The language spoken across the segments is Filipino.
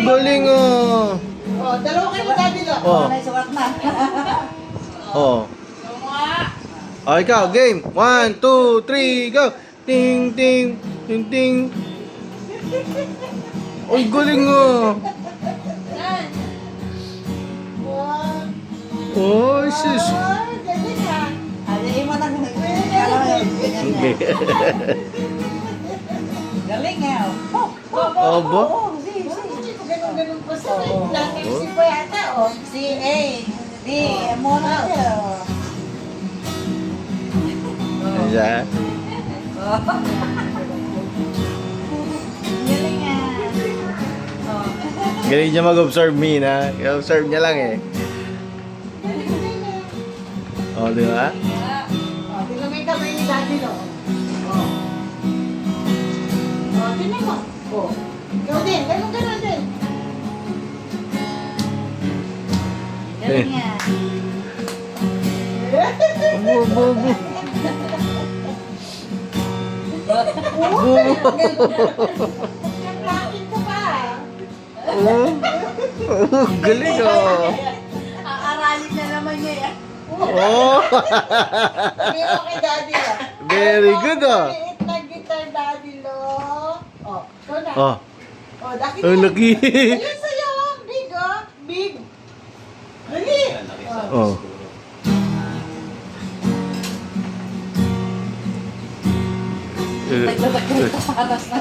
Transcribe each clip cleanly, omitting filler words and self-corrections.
galing oh. Oh, dalawa kayo daddy lo. Oh. Sukat na. Oh. Oh, ikaw, game. 1, 2, 3, go. Ting, ting, ting, ting. Uy, galing oh. Oh, sis. Galing ah. Ayayin mo na. Okay. Galing nga. Oh, ba? Ganun pa sa si po yata oh. Si A. D. Mo na siya. Ayan. Galing nga. Galing niya mag-observe me na. I-observe niya lang eh. Oh, di ba? Oh, tingnan mo yung kamay ni daddy lo. Oh. Oh, tingnan mo. Oh. Ikaw din, ganun din. Galing nga. Laking ka pa. Galing oh. Aaralin na naman niya yan. Oh. Sabi mo kay daddy lo. Very good oh. Maliit na guitar daddy lo. Oh, ikaw na. Oh. Oh, laki Ang na. laki. Ayun sa'yo. Big oh. Big. Dali. Oh. Paras na.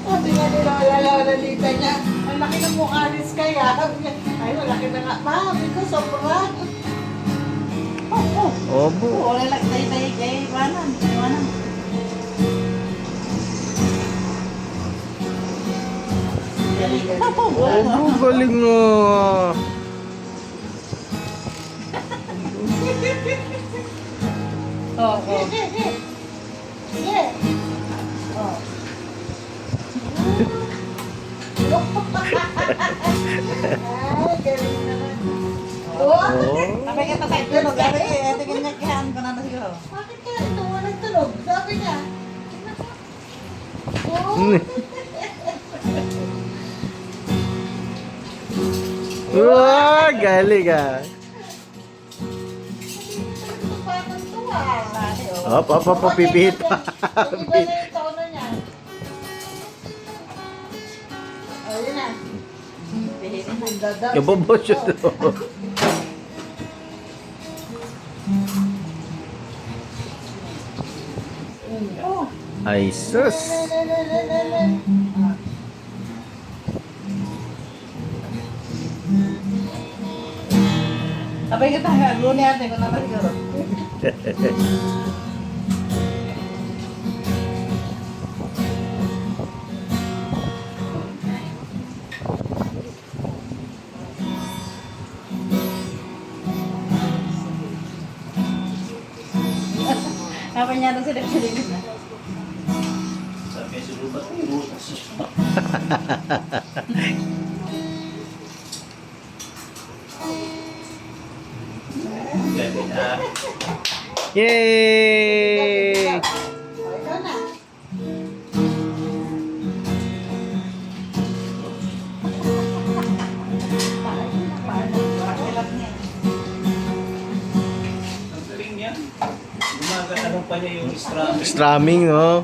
Sabi nga ni Lola Lita niya, ang laki ng mukha ni Sky ah. Ay, malaki na nga. Mami ko, sobra. Obo. Wala lang tayo kay Iwanan. Iwanan. Obo, galing oh. Oo. Sige. Oh. Ay, galing naman. Oh, Oh. Sabay ka tatay tulog. Tingin niya kihaan ko na siguro. bakit kaya ito walang tunog? Sabi niya. Oh. Wow, galing ah. Sali, oh. Hop, hop, hop, hop, pipihit pa. Iba na yung tono niya. Oh, yun na. Ibobo siya to. Oh. Ay, sus. Sabay ka tayo. Luni natin ko naman siguro. Apa niya doon sila piligid na? Sabi sa lubat may rutas. Gabi na. Yay! Oh, ikaw na. Pakilat niya. Ang galing niya. Gumagalaw pa niya yung strumming. Strumming, no?